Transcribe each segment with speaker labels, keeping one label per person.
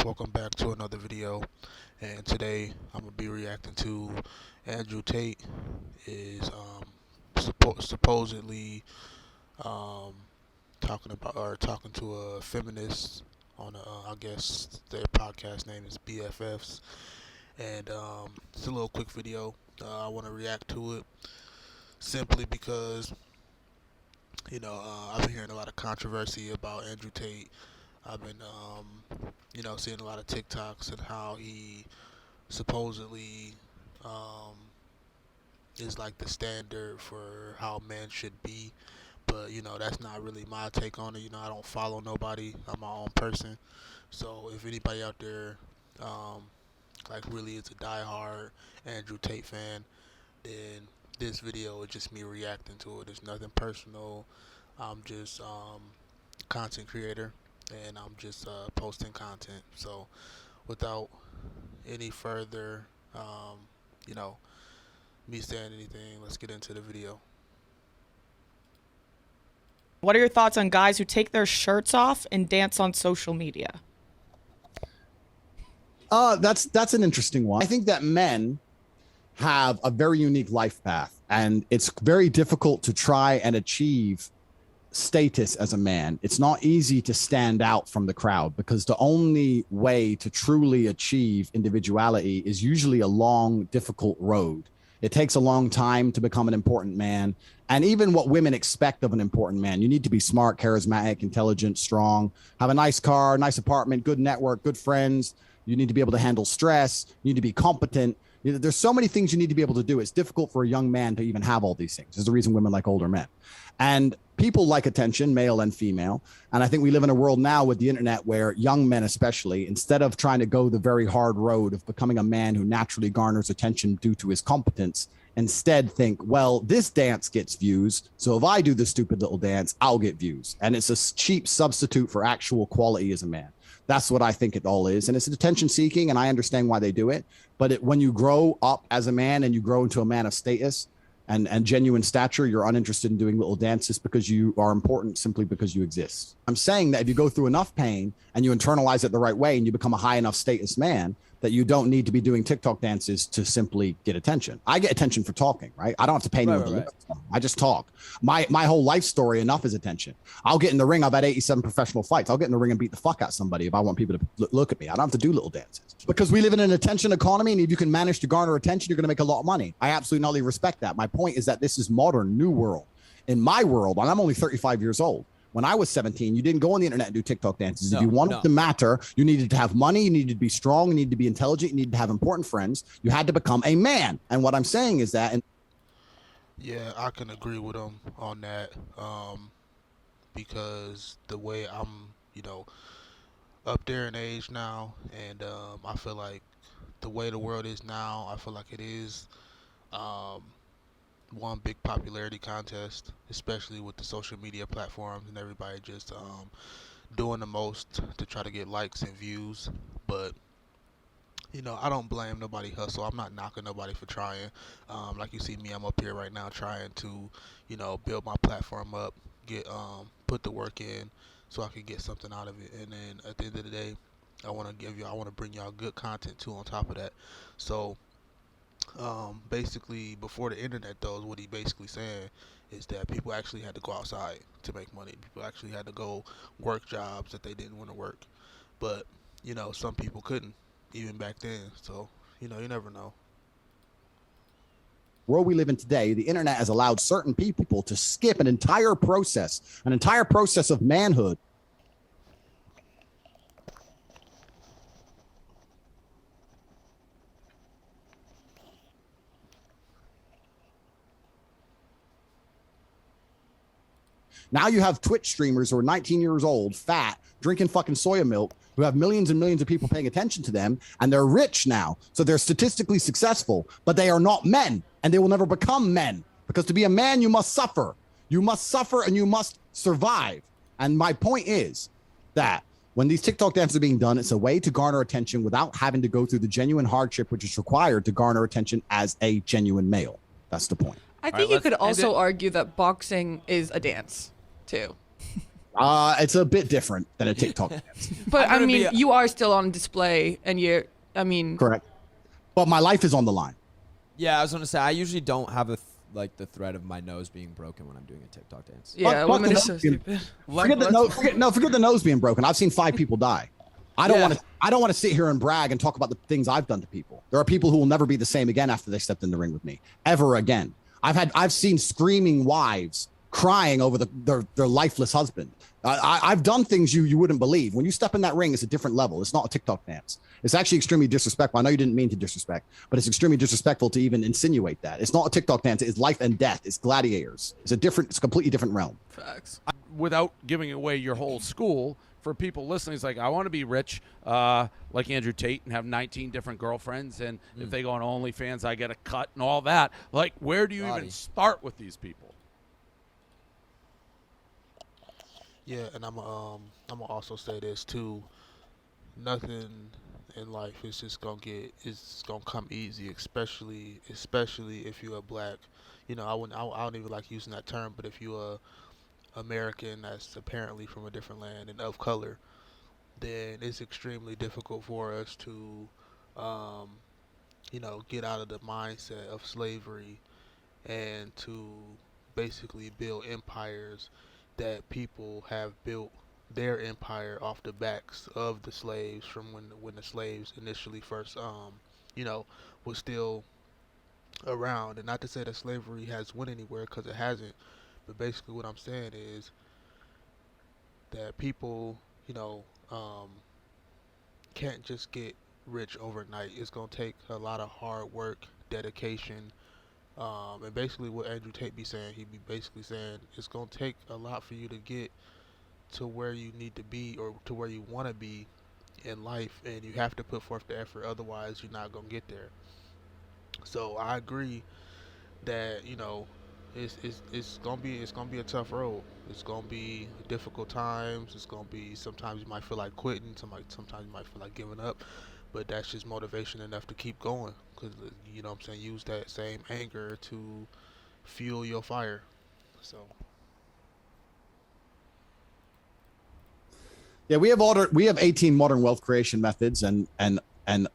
Speaker 1: Welcome back to another video, and today I'm gonna be reacting to Andrew Tate is supposedly um, talking to a feminist on I guess their podcast name is BFFs, and it's a little quick video. I want to react to it simply because I've been hearing a lot of controversy about Andrew Tate. I've been seeing a lot of TikToks and how he supposedly um, is like the standard for how men should be. But that's not really my take on it. I don't follow nobody. I'm my own person. So if anybody out there um, like really is a diehard Andrew Tate fan, then this video is just me reacting to it. It's nothing personal. I'm just content creator, and I'm just posting content. So without any further, you know, me saying anything, let's get into the video.
Speaker 2: What are your thoughts on guys who take their shirts off and dance on social media?
Speaker 3: That's an interesting one. I think that men have a very unique life path, and it's very difficult to try and achieve status as a man. It's not easy to stand out from the crowd because the only way to truly achieve individuality is usually a long, difficult road. It takes a long time to become an important man. And even what women expect of an important man, you need to be smart, charismatic, intelligent, strong, have a nice car, nice apartment, good network, good friends. You need to be able to handle stress. You need to be competent. There's so many things you need to be able to do. It's difficult for a young man to even have all these things. There's the reason women like older men. And people like attention, male and female. And I think we live in a world now with the internet where young men, especially, instead of trying to go the very hard road of becoming a man who naturally garners attention due to his competence, instead think, well, this dance gets views. So if I do this stupid little dance, I'll get views. And it's a cheap substitute for actual quality as a man. That's what I think it all is. And it's attention seeking, and I understand why they do it. But when you grow up as a man and you grow into a man of status and genuine stature, you're uninterested in doing little dances because you are important simply because you exist. I'm saying that if you go through enough pain and you internalize it the right way and you become a high enough status man, that you don't need to be doing TikTok dances to simply get attention. I get attention for talking, right? I don't have to pay anyone to look. I just talk. My whole life story enough is attention. I'll get in the ring. I've had 87 professional fights. I'll get in the ring and beat the fuck out of somebody if I want people to look at me. I don't have to do little dances because we live in an attention economy. And if you can manage to garner attention, you're going to make a lot of money. I absolutely respect that. My point is that this is modern, new world. In my world, and I'm only 35 years old. When I was 17, you didn't go on the internet and do TikTok dances. If you wanted to matter, you needed to have money, you needed to be strong, you needed to be intelligent, you needed to have important friends. You had to become a man. And what I'm saying is that...
Speaker 1: Yeah, I can agree with him on that because the way I'm, up there in age now, and I feel like the way the world is now, I feel like it is one big popularity contest, especially with the social media platforms and everybody just doing the most to try to get likes and views. But I don't blame nobody hustle. I'm not knocking nobody for trying. Like you see me, I'm up here right now trying to build my platform up, get put the work in so I can get something out of it. And then at the end of the day, I want to bring y'all good content too on top of that. So basically, before the internet, though, what he basically saying is that people actually had to go outside to make money. People actually had to go work jobs that they didn't want to work. But some people couldn't even back then. So you never know.
Speaker 3: World we live in today, the internet has allowed certain people to skip an entire process of manhood. Now you have Twitch streamers who are 19 years old, fat, drinking fucking soya milk, who have millions and millions of people paying attention to them, and they're rich now. So they're statistically successful, but they are not men, and they will never become men. Because to be a man, you must suffer. You must suffer and you must survive. And my point is that when these TikTok dances are being done, it's a way to garner attention without having to go through the genuine hardship which is required to garner attention as a genuine male. That's the point.
Speaker 4: I think you could also argue that boxing is a dance, too.
Speaker 3: It's a bit different than a TikTok dance.
Speaker 4: But I mean,
Speaker 5: be
Speaker 4: you are still on display, and you're. I mean,
Speaker 3: Correct. But my life is on the line.
Speaker 5: Yeah, I was gonna say I usually don't have like the threat of my nose being broken when I'm doing a TikTok dance.
Speaker 4: yeah,
Speaker 3: Fuck
Speaker 4: women
Speaker 3: the
Speaker 4: are so
Speaker 3: nose being-
Speaker 4: stupid.
Speaker 3: Forget the nose being broken. I've seen 5 people die. I don't
Speaker 5: Yeah.
Speaker 3: want to sit here and brag and talk about the things I've done to people. There are people who will never be the same again after they stepped in the ring with me, ever again. I've seen screaming wives crying over their lifeless husband. I've done things you wouldn't believe. When you step in that ring, it's a different level. It's not a TikTok dance. It's actually extremely disrespectful. I know you didn't mean to disrespect, but it's extremely disrespectful to even insinuate that. It's not a TikTok dance. It's life and death. It's gladiators. It's a completely different realm.
Speaker 4: Facts.
Speaker 6: Without giving away your whole school, for people listening, it's like, I want to be rich, like Andrew Tate, and have 19 different girlfriends, and if they go on OnlyFans, I get a cut and all that. Like, where do you even start with these people?
Speaker 1: Yeah, and I'm gonna also say this too. Nothing in life is just it's gonna come easy, especially if you're a black. I don't even like using that term, but if you're a American that's apparently from a different land and of color, then it's extremely difficult for us to, um, get out of the mindset of slavery and to basically build empires that people have built their empire off the backs of the slaves from when the slaves initially first you know was still around. And not to say that slavery has went anywhere, because it hasn't, but basically what I'm saying is that people um can't just get rich overnight. It's going to take a lot of hard work, dedication. And basically what Andrew Tate be saying, he be basically saying it's going to take a lot for you to get to where you need to be or to where you want to be in life, and you have to put forth the effort, otherwise you're not going to get there. So I agree that it's gonna be a tough road. It's gonna be difficult times. It's gonna be, sometimes you might feel like quitting. Sometimes you might feel like giving up, but that's just motivation enough to keep going. Cause you know what I'm saying. Use that same anger to fuel your fire. So
Speaker 3: Yeah, we have 18 modern wealth creation methods, and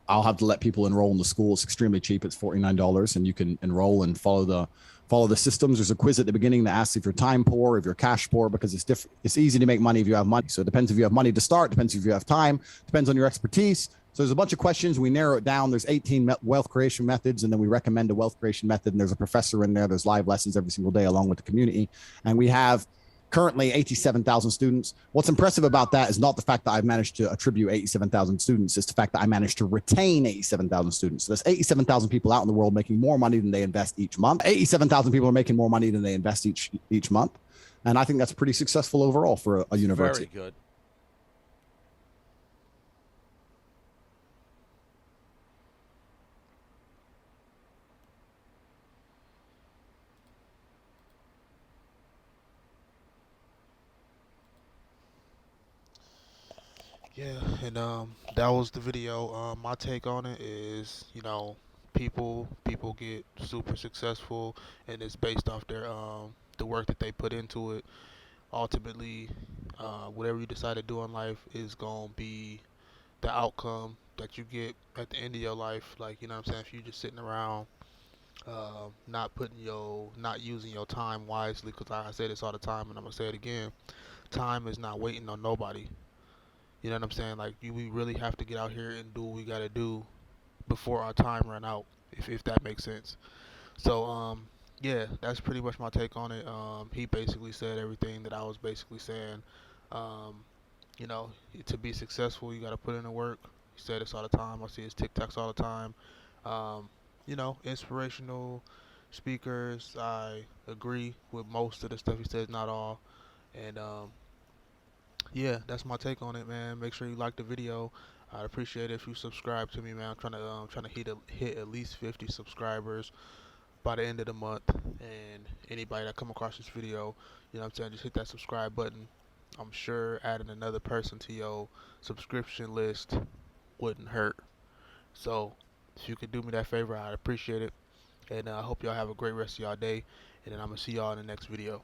Speaker 3: I'll have to let people enroll in the school. It's extremely cheap. It's $49, and you can enroll and follow the systems. There's a quiz at the beginning that asks if you're time poor, if you're cash poor, because it's different. It's easy to make money if you have money. So it depends if you have money to start, depends if you have time, depends on your expertise. So there's a bunch of questions. We narrow it down. There's 18 wealth creation methods, and then we recommend a wealth creation method. And there's a professor in there. There's live lessons every single day along with the community. And we have currently 87,000 students. What's impressive about that is not the fact that I've managed to attribute 87,000 students. It's the fact that I managed to retain 87,000 students. So there's 87,000 people out in the world making more money than they invest each month. 87,000 people are making more money than they invest each month. And I think that's pretty successful overall for a university.
Speaker 6: Very good.
Speaker 1: yeah, and that was the video. My take on it is, people get super successful, and it's based off the work that they put into it. Ultimately, whatever you decide to do in life is gonna be the outcome that you get at the end of your life. Like, you know what I'm saying? If you're just sitting around, not using your time wisely, because I say this all the time, and I'm gonna say it again: time is not waiting on nobody. You know what I'm saying? Like, we really have to get out here and do what we gotta do before our time run out, if that makes sense. So, yeah, that's pretty much my take on it. He basically said everything that I was basically saying. Um, you know, to be successful, you got to put in the work. He said this all the time. I see his TikToks all the time. Um, inspirational speakers. I agree with most of the stuff he says, not all. And yeah, that's my take on it, man. Make sure you like the video. I'd appreciate it if you subscribe to me, man. I'm trying to hit at least 50 subscribers by the end of the month. And anybody that come across this video, you know what I'm saying, just hit that subscribe button. I'm sure adding another person to your subscription list wouldn't hurt. So if you could do me that favor, I'd appreciate it. And I hope y'all have a great rest of y'all day. And then I'm going to see y'all in the next video.